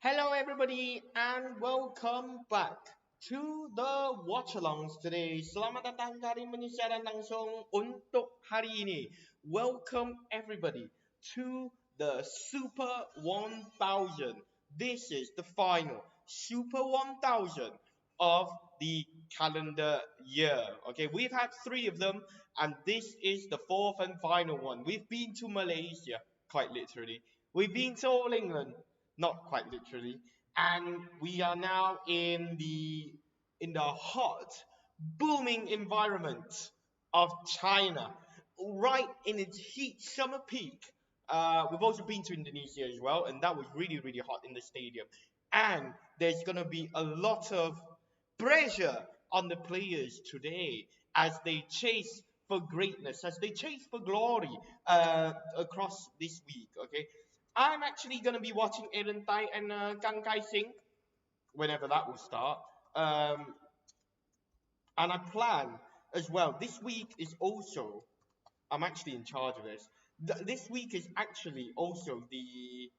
Hello, everybody, and welcome back to the Watchalongs today. Selamat datang dari penyiaran langsung untuk hari ini. Welcome, everybody, to the Super 1000. This is the final Super 1000 of the calendar year. Okay, we've had three of them, and this is the fourth and final one. We've been to Malaysia, quite literally. We've been to All England, not quite literally. And we are now in the hot, booming environment of China, right in its heat summer peak. We've also been to Indonesia as well, and that was really, really hot in the stadium. And there's gonna be a lot of pressure on the players today as they chase for greatness, as they chase for glory across this week. Okay, I'm actually going to be watching Aaron Tai and Kang Kai Sing whenever that will start. Um, and I plan as well. This week is also, I'm actually in charge of this. This week is actually also the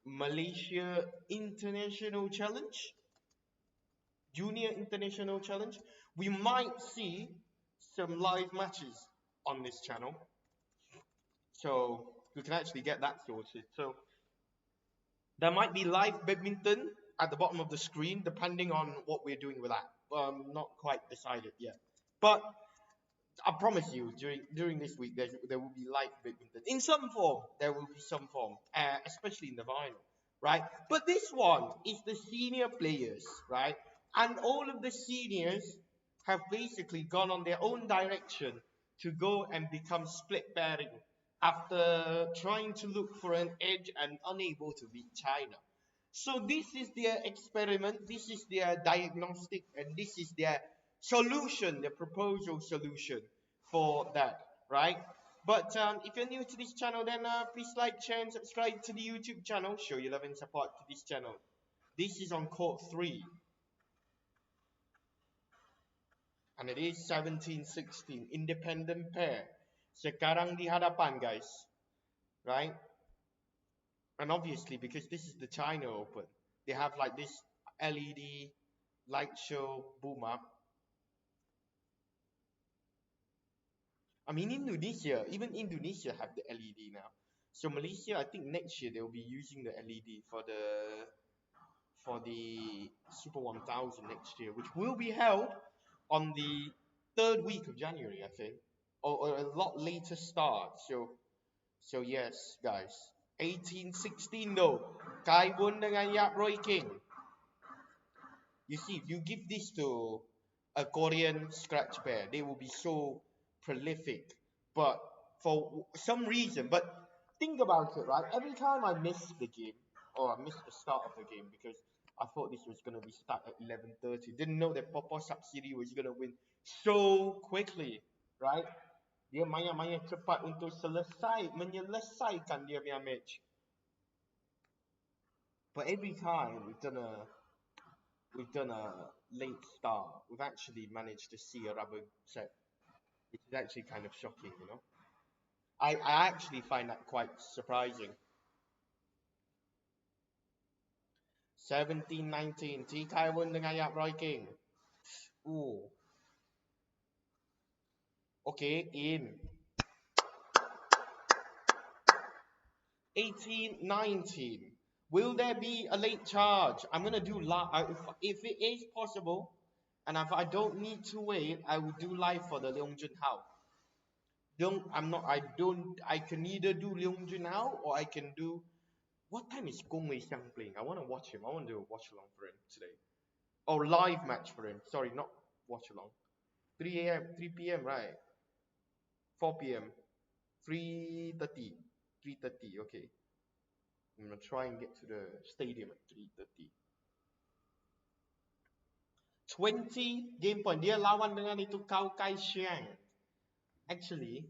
Malaysia International Challenge, Junior International Challenge. We might see some live matches on this channel. So we can actually get that sorted. So there might be live badminton at the bottom of the screen, depending on what we're doing with that. Not quite decided yet. But I promise you, during this week, there will be live badminton in some form. There will be some form, especially in the final, right? But this one is the senior players, right? And all of the seniors have basically gone on their own direction to go and become split pairing after trying to look for an edge and unable to beat China. So this is their experiment, this is their diagnostic, and this is their solution, their proposal solution for that, right? But if you're new to this channel, then please like, share, and subscribe to the YouTube channel. Show your love and support to this channel. This is on court 3. And it is 17-16, independent pair. Sekarang di hadapan, guys. Right? And obviously, because this is the China Open, they have like this LED light show boom up. I mean, even Indonesia have the LED now. So Malaysia, I think next year they will be using the LED for the Super 1000 next year, which will be held on the third week of January, I think, or a lot later start. So yes, guys, 18-16 though. Kai Bun dengan Yap Roy King. You see, if you give this to a Korean scratch pair, they will be so prolific. But for some reason, but think about it, right? Every time I miss the game, or I miss the start of the game because I thought this was gonna be start at 11:30. Didn't know that Popo Subsidy was gonna win so quickly, right? Dia main cepat untuk menyelesaikan dia punya match. But every time we've done a late start, we've actually managed to see a rubber set, which is actually kind of shocking, you know. I actually find that quite surprising. 17-19, T. Kai Won dengan Yap Roy King. Ooh. Okay, in. 18-19. Will there be a late charge? I'm gonna do live if it is possible, and if I don't need to wait, I will do live for the Leong Jun Hao. I can either do Leong Jun Hao or I can do. What time is Gong Wei Xiang playing? I want to watch him. I want to do a watch along for him today. Oh, live match for him. Sorry, not watch along. 3 a.m., 3 p.m., right? 4 p.m., 3:30, 3:30. Okay. I'm gonna try and get to the stadium at 3:30. 20 game point. Dia lawan dengan itu Kau Kai Xiang. Actually,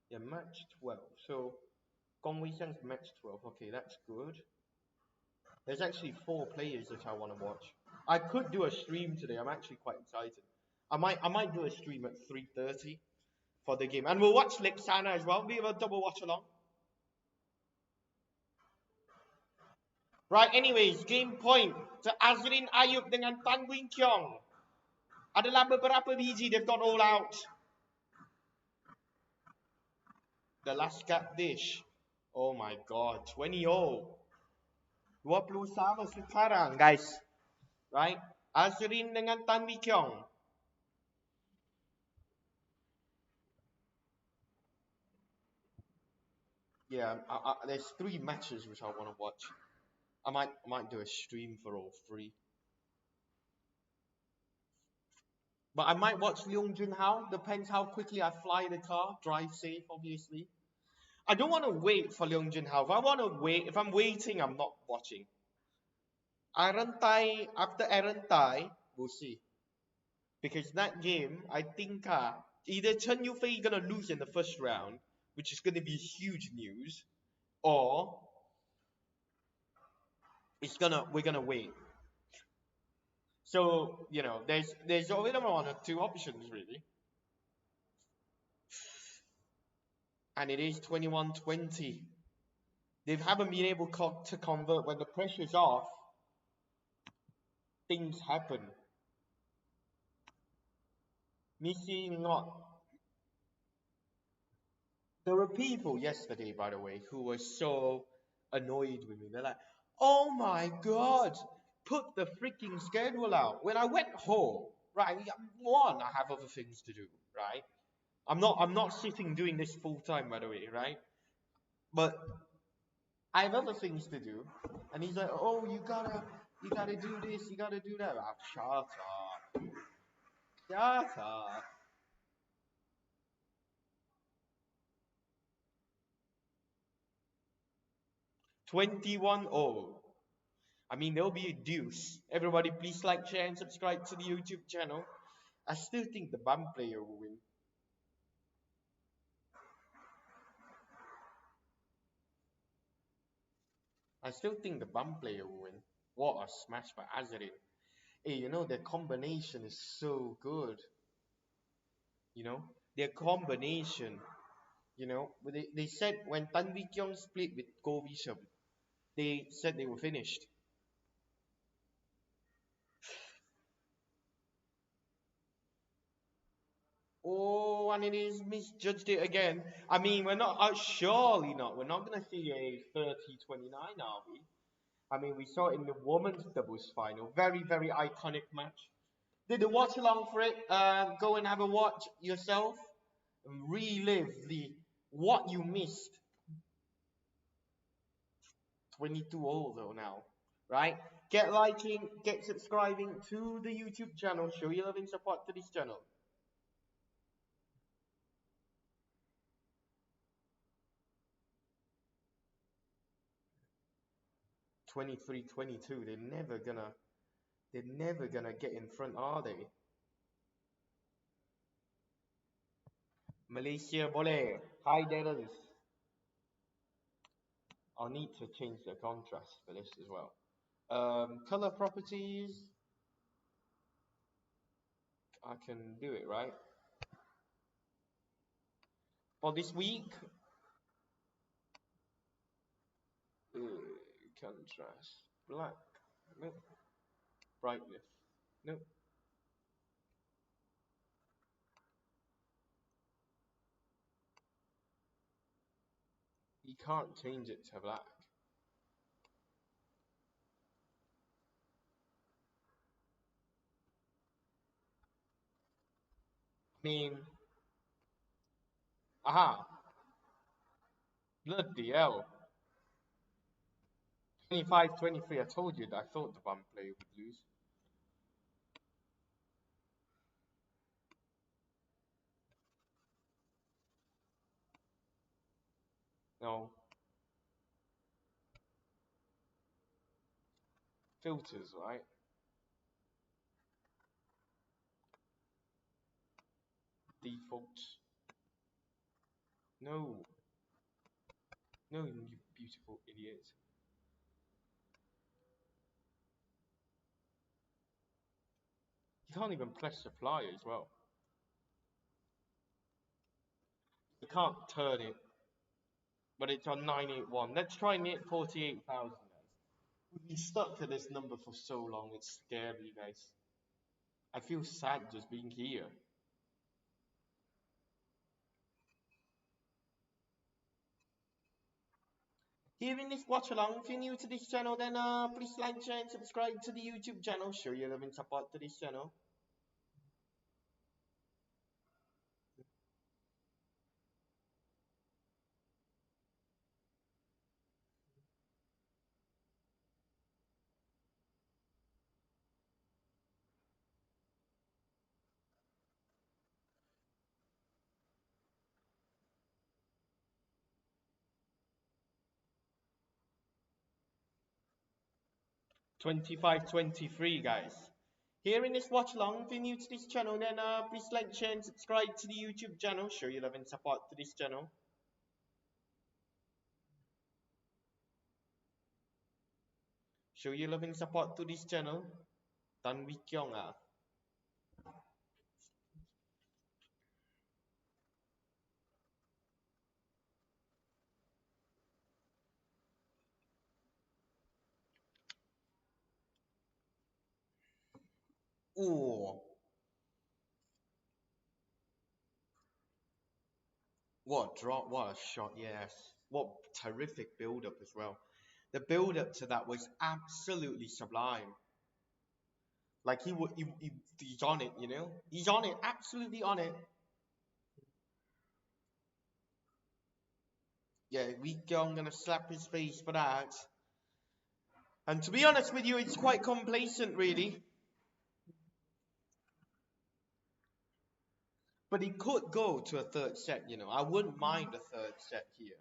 yeah, match 12. So, Gong Wei Xiang's match 12. Okay, that's good. There's actually 4 players that I want to watch. I could do a stream today. I'm actually quite excited. I might do a stream at 3:30 for the game, and we'll watch Lexana as well. We have a double watch along. Right, anyways, game point to Azriyn Ayub dengan Tan Wing Kyong. Adalah beberapa biji they've got all out. The last cut dish. Oh my god, 20-0. 20 sama sekarang, guys. Right? Azriyn dengan Tan Wing Kyong. Yeah, there's 3 matches which I want to watch. I might do a stream for all 3. But I might watch Leung Junhao. Depends how quickly I fly the car. Drive safe, obviously. I don't want to wait for Leung Junhao. If I'm waiting, I'm not watching. After Arantai, we'll see. Because that game, I think either Chen Yufei gonna lose in the first round, which is gonna be huge news, or we're gonna wait. So, there's only one or 2 options really. And it is 21-20. They haven't been able to convert. When the pressure's off, things happen. Missing not. There were people yesterday, by the way, who were so annoyed with me. They're like, "Oh my god, put the freaking schedule out." When I went home, right? One, I have other things to do, right? I'm not sitting doing this full time, by the way, right? But I have other things to do. And he's like, "Oh, you gotta do this, you gotta do that." Shut up. Shut up. 21-0. I mean, there'll be a deuce. Everybody, please like, share, and subscribe to the YouTube channel. I still think the bum player will win. I still think the bum player will win. What a smash by Azriyn. Hey, their combination is so good. Their combination. They said when Tan Wee Kyung split with Go Bisham, they said they were finished. Oh, and it is misjudged it again. I mean, we're not, surely not. We're not going to see a 30-29, are we? I mean, we saw it in the women's doubles final. Very, very iconic match. Did you watch along for it? Go and have a watch yourself. And relive what you missed. 22-0 though now, right? Get liking, get subscribing to the YouTube channel. Show your loving support to this channel. 23-22. They're never gonna get in front, are they? Malaysia boleh. Hi Darence. I'll need to change the contrast for this as well. Color properties. I can do it, right? For this week. Contrast. Black. Nope. Brightness. Nope. You can't change it to black. I mean, aha. Bloody hell. 25-23. I told you that I thought the bum player would lose. No. Filters, right? Defaults. No. No, you beautiful idiot. You can't even press apply as well. You can't turn it. But it's on 981. Let's try and hit 48,000 then. We've been stuck at this number for so long. It's scary, guys. I feel sad just being here. Here in this watch along, if you're new to this channel, then please like, share, and subscribe to the YouTube channel. Show your love and support to this channel. 25-23, guys. Here in this watch along, if you're new to this channel, then please like, share, and subscribe to the YouTube channel. Show your love and support to this channel. Show your love and support to this channel. Tan Wee Kyong ah. Oh, what a drop, what a shot, yes. What terrific build up as well. The build up to that was absolutely sublime. Like he's on it, you know? He's on it, absolutely on it. Yeah, Wee Kyong gonna slap his face for that. And to be honest with you, it's quite complacent, really. But it could go to a third set, you know. I wouldn't mind a third set here.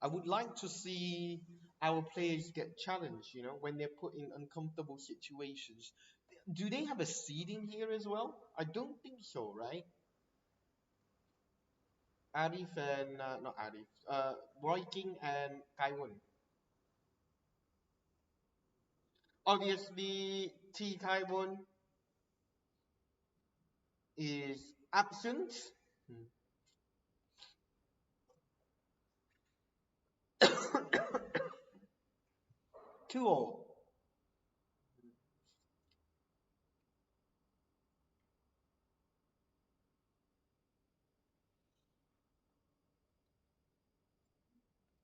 I would like to see our players get challenged, you know, when they're put in uncomfortable situations. Do they have a seeding here as well? I don't think so, right? Arif and not Arif, Roy King and Kaiwon. Obviously, T Kaiwon is absent. Two all.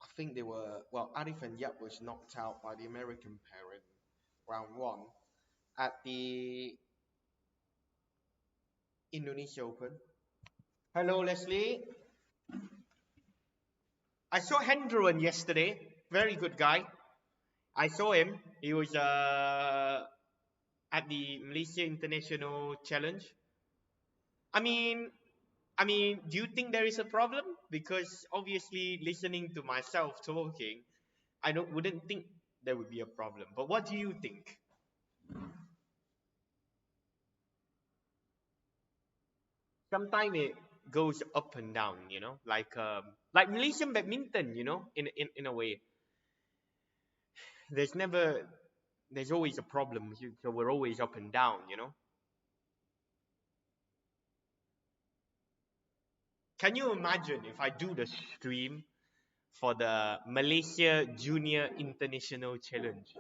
I think they were well. Arif and Yap was knocked out by the American pair in round one at the Indonesia Open. Hello, Leslie. I saw Hendron yesterday. Very good guy. I saw him. He was at the Malaysia International Challenge. I mean, do you think there is a problem? Because obviously, listening to myself talking, I wouldn't think there would be a problem. But what do you think? Sometimes it goes up and down, you know, like Malaysian badminton, you know, in a way. There's never, there's always a problem, so we're always up and down, you know. Can you imagine if I do the stream for the Malaysia Junior International Challenge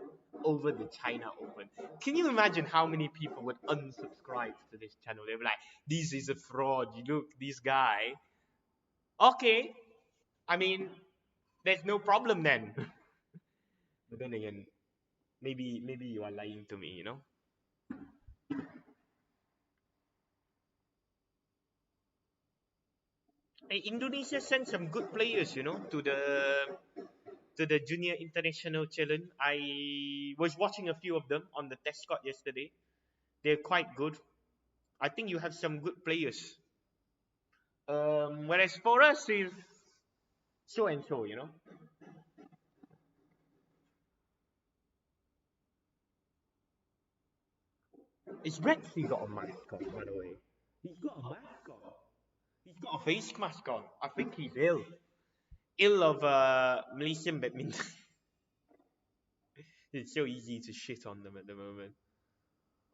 over the China Open? Can you imagine how many people would unsubscribe to this channel? They'd be like, this is a fraud. You look, this guy. Okay, I mean, there's no problem then. But then again, maybe you are lying to me, you know. Hey, Indonesia sent some good players, you know, to the Junior International Challenge. I was watching a few of them on the test squad yesterday. They're quite good. I think you have some good players. Whereas for us is so and so, you know. Is Rexy got a mask on, by the way? He's got a mask on. He's got a face mask on. I think he's ill. Ill of Malaysian badminton. It's so easy to shit on them at the moment.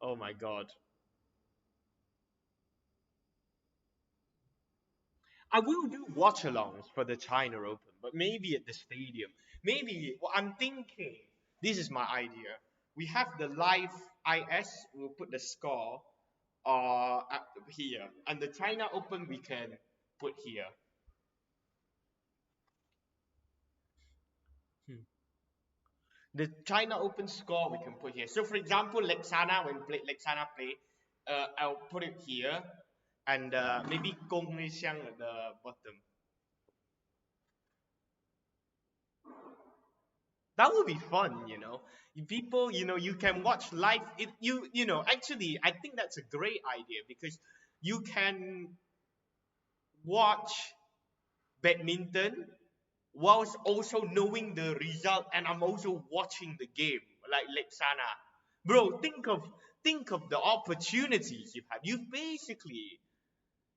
Oh my god. I will do watch alongs for the China Open, but maybe at the stadium. Maybe I'm thinking This is my idea. We have the live IS. We'll put the score up here, and the China Open we can put here. Hmm. The China Open score we can put here. So for example, Lexana play, I'll put it here, and maybe Gong Xiang at the bottom. That would be fun, you know. People, you know, you can watch live. You know, actually, I think that's a great idea because you can watch badminton whilst also knowing the result, and I'm also watching the game like Lexana. Bro, think of the opportunities you have. You basically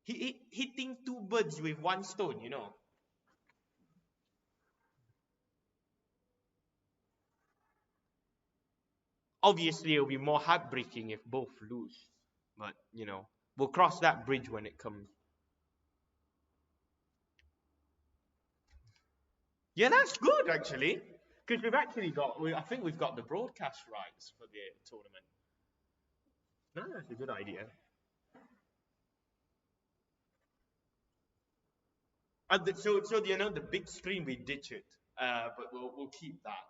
hitting two birds with one stone, you know. Obviously, it'll be more heartbreaking if both lose, but you know, we'll cross that bridge when it comes. Yeah, that's good actually, because we've actually got. I think we've got the broadcast rights for the tournament. No, that's a good idea. And so you know the big screen we ditch it, but we'll keep that,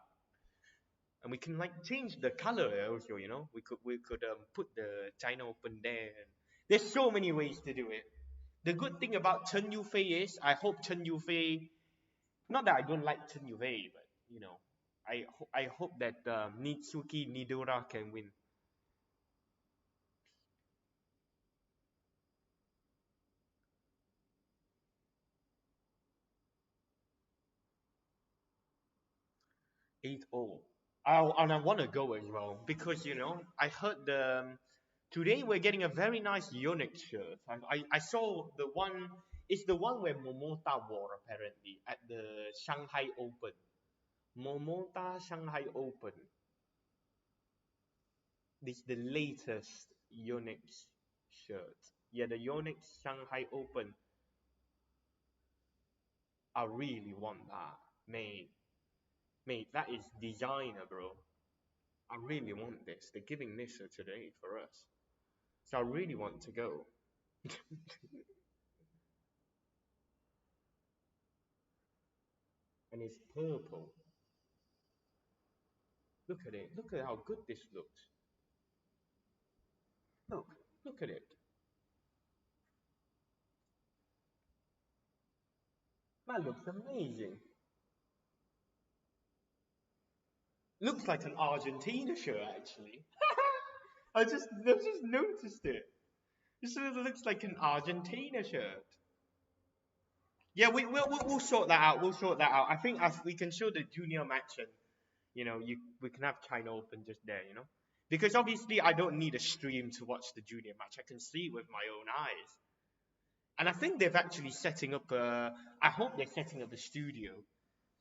and we can like change the color also. You know, we could put the China Open there. And there's so many ways to do it. The good thing about Chen Yufei is I hope Chen Yufei. Not that I don't like Chen Yufei, but you know, I hope that Nitsuki Nidora can win. 8-0. And I want to go as well because you know I heard today we're getting a very nice Yonex shirt. I saw the one. It's the one where Momota wore apparently at the Shanghai Open. Momota Shanghai Open. This is the latest Yonex shirt. Yeah, the Yonex Shanghai Open. I really want that, mate. Mate, that is designer, bro. I really want this. They're giving this today for us. So I really want to go. And it's purple. Look at it. Look at how good this looks. Look. Look at it. That looks amazing. Looks like an Argentina shirt, actually. I just noticed it. This sort of looks like an Argentina shirt. Yeah, we'll sort that out. We'll sort that out. I think as we can show the junior match, and you know, we can have China Open just there, you know, because obviously I don't need a stream to watch the junior match. I can see it with my own eyes, and I think they've actually setting up a. I hope they're setting up a studio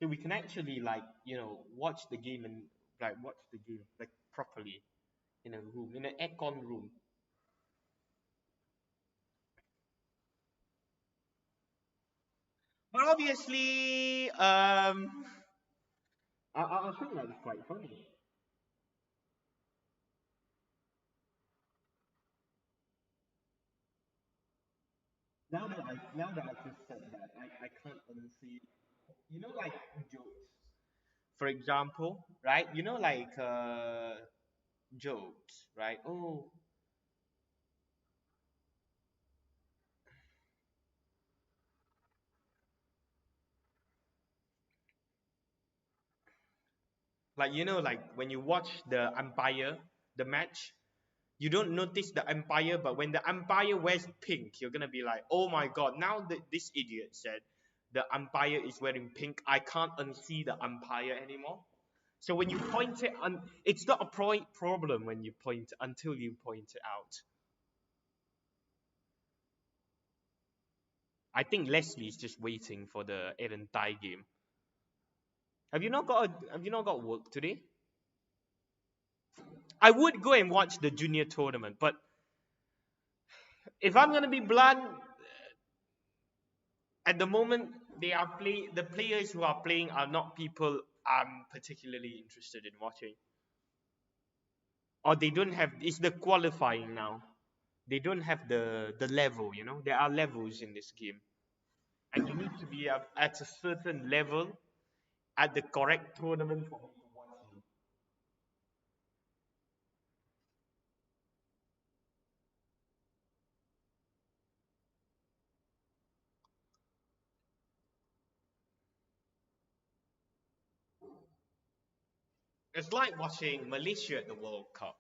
so we can actually like you know watch the game and like watch the game like properly in a room in an aircon room. But obviously, I think that's quite funny. Now that I just said that, I can't unsee. You know, like jokes. For example, right? You know, like jokes, right? Oh, like you know, like when you watch the umpire, the match, you don't notice the umpire, but when the umpire wears pink, you're gonna be like, oh my god! Now that this idiot said the umpire is wearing pink, I can't unsee the umpire anymore. So when you point it on, it's not a problem when you point until you point it out. I think Leslie is just waiting for the Eren Tai game. Have you not got work today? I would go and watch the junior tournament, but if I'm gonna be blunt, at the moment the players who are playing are not people I'm particularly interested in watching. Or they don't have, it's the qualifying now. They don't have the level, you know. There are levels in this game. And you need to be at a certain level at the correct tournament for me to watch you. It's like watching Malaysia at the World Cup.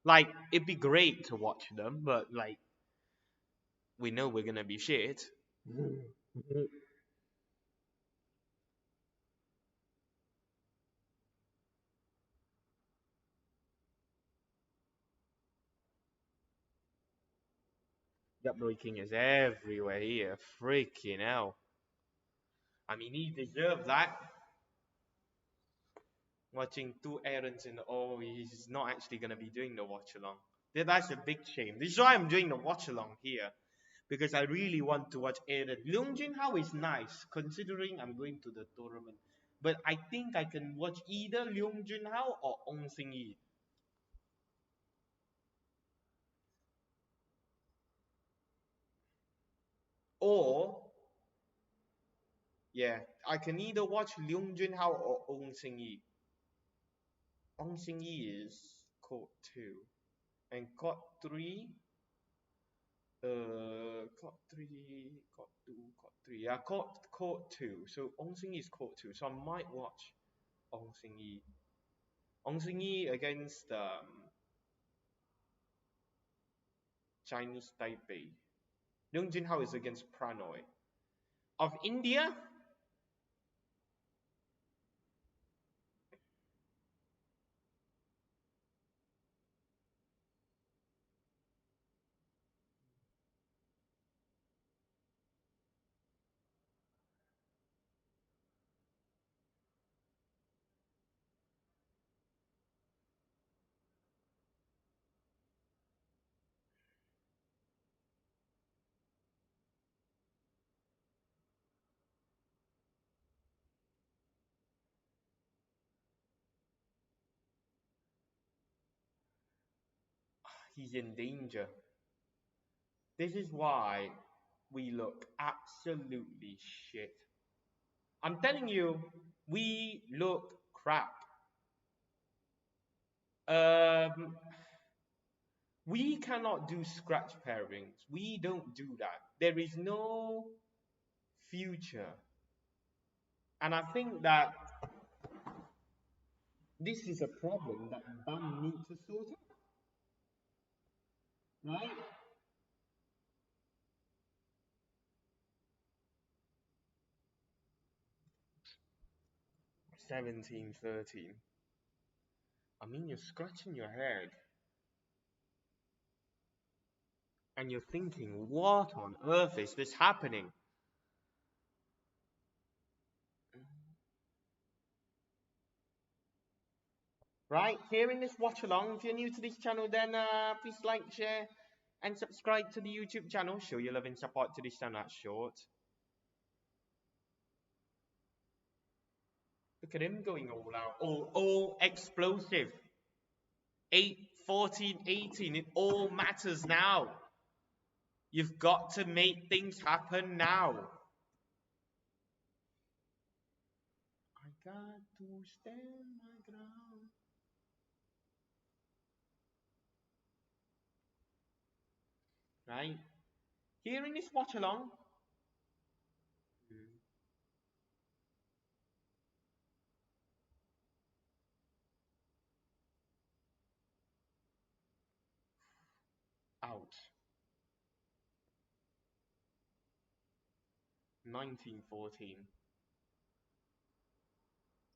Like, it'd be great to watch them, but like, we know we're gonna be shit. Gut breaking is everywhere here. Freaking hell. I mean, he deserves that. Watching two errands in all, he's not actually going to be doing the watch along. That's a big shame. This is why I'm doing the watch along here. Because I really want to watch Aaron. Leung Jin Hao is nice, considering I'm going to the tournament. But I think I can watch either Leung Jin Hao or Ong Sing Yi. Or, yeah, I can either watch Leung Jin Hao or Ong Sing Yi. Ong Sing Yi is court 2. And court 3, court 3, court 2, court 3. Yeah, court 2. So Ong Sing Yi is court 2. So I might watch Ong Sing Yi. Ong Sing Yi against Chinese Taipei. Leung Jin Hao is against Pranoy. Of India, he's in danger. This is why we look absolutely shit. I'm telling you, we look crap. Um, we cannot do scratch pairings. We don't do that. There is no future. And I think that this is a problem that BAM needs to sort out, right? 17-13. I mean, you're scratching your head and you're thinking, what on earth is this happening? Right, here in this watch along, if you're new to this channel, then please like, share, and subscribe to the YouTube channel. Show your love and support to this channel. That's short. Look at him going all out, all explosive. 8, 14, 18, it all matters now. You've got to make things happen now. I got to stand my ground. Right? Here in this watch along. Out. 1914.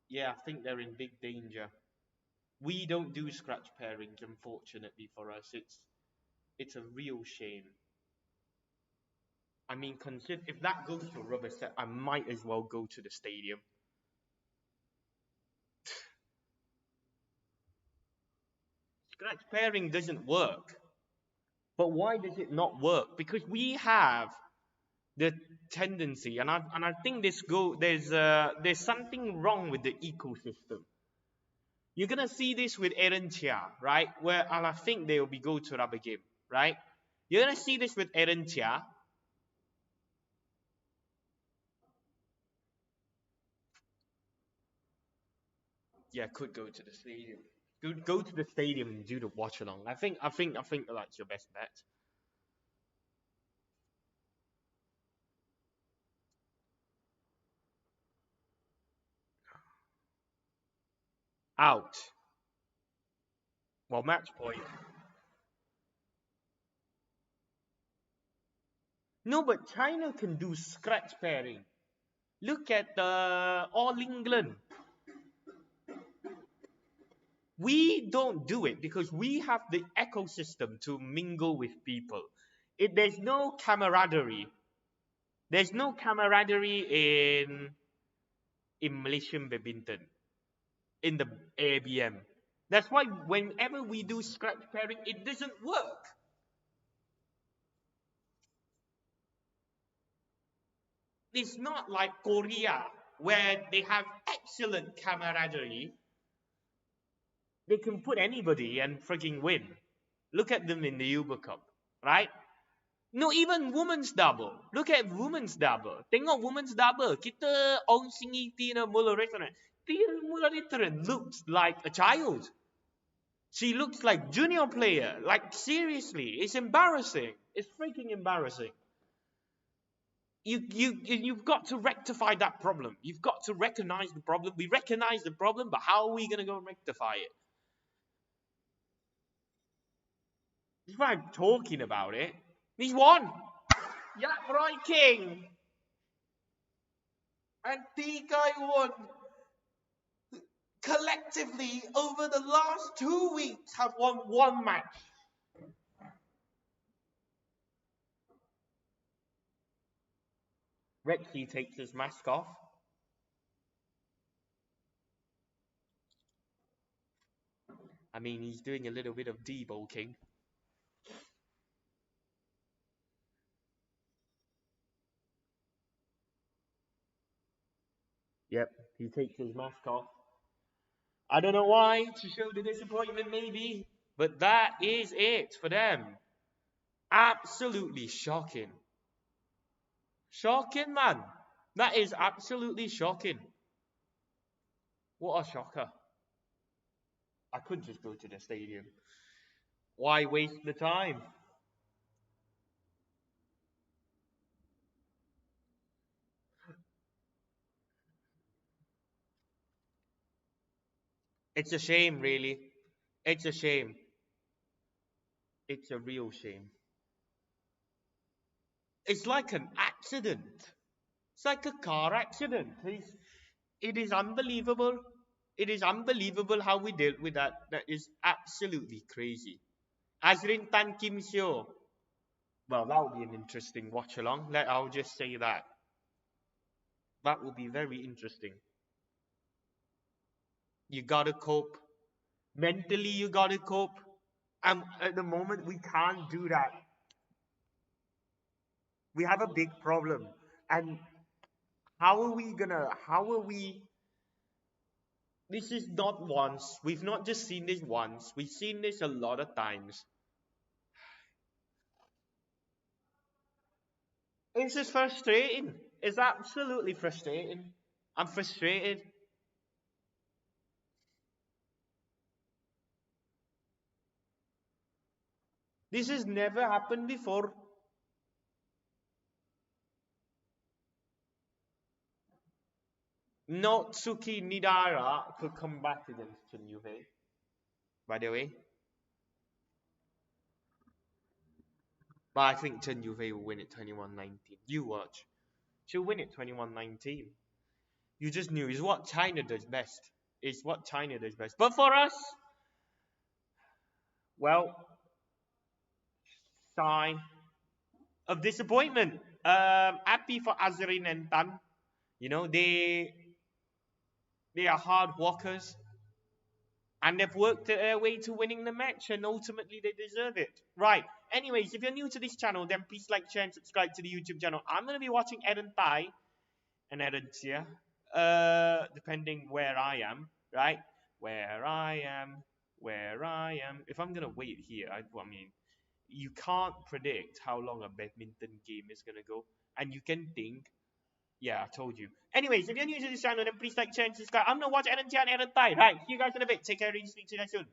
Yeah, I think they're in big danger. We don't do scratch pairings, unfortunately for us. It's a real shame. I mean, consider if that goes to a rubber set, I might as well go to the stadium. Scratch pairing doesn't work. But why does it not work? Because we have the tendency, and I think there's something wrong with the ecosystem. You're gonna see this with Aaron Chia, right? And I think they will be go to rubber game, right? You're gonna see this with Aaron Chia. Yeah, could go to the stadium. Go to the stadium and do the watch along. I think that's your best bet. Out. Well, match point. No, but China can do scratch pairing. Look at the All England. We don't do it because we have the ecosystem to mingle with people. There's no camaraderie. There's no camaraderie in Malaysian badminton, in the ABM. That's why whenever we do scratch pairing, it doesn't work. It's not like Korea, where they have excellent camaraderie. They can put anybody and freaking win. Look at them in the Uber Cup, right? No, even women's double. Look at women's double. Tengok women's double. Kita orang singi Tina Muller-Restaurant. Tina Muller-Restaurant looks like a child. She looks like junior player. Like, seriously, it's embarrassing. It's freaking embarrassing. You've got to rectify that problem. You've got to recognize the problem. We recognize the problem, but how are we going to go and rectify it? That's why I'm talking about it. He's won. YAP Roy King. And Tikai won. Collectively, over the last 2 weeks, have won one match. Rexy takes his mask off. I mean, he's doing a little bit of debulking. Yep, he takes his mask off. I don't know why, to show the disappointment maybe, but that is it for them. Absolutely shocking. Shocking, man. That is absolutely shocking. What a shocker. I could just go to the stadium. Why waste the time? It's a shame, really. It's a shame. It's a real shame. It's like an accident. It's like a car accident. It is unbelievable. It is unbelievable how we dealt with that. That is absolutely crazy. Azriyn Tan Kim Seo. Well, that would be an interesting watch along. I'll just say that. That would be very interesting. You gotta cope. Mentally, you gotta cope. And at the moment, we can't do that. We have a big problem. And how are we? This is not once. We've not just seen this once. We've seen this a lot of times. It's just frustrating. It's absolutely frustrating. I'm frustrated. This has never happened before. Notsuki Nidara could come back against Chen Yufei, by the way. But I think Chen Yufei will win it 21-19. You watch. She'll win it 21-19. You just knew. It's what China does best. It's what China does best. But for us, well, sign of disappointment. Happy for Azriyn and Tan. You know, they are hard workers. And they've worked their way to winning the match. And ultimately, they deserve it. Right. Anyways, if you're new to this channel, then please like, share, and subscribe to the YouTube channel. I'm gonna be watching Aaron Tai and Aaron's here, depending where I am, right? Where I am, where I am. If I'm gonna wait here, I mean, you can't predict how long a badminton game is gonna go, and you can think. Yeah, I told you. Anyways, if you're new to this channel, then please like, share, and subscribe. I'm gonna watch Aaron Tai and Aaron Tai. Right, see you guys in a bit. Take care, and speak to you guys soon.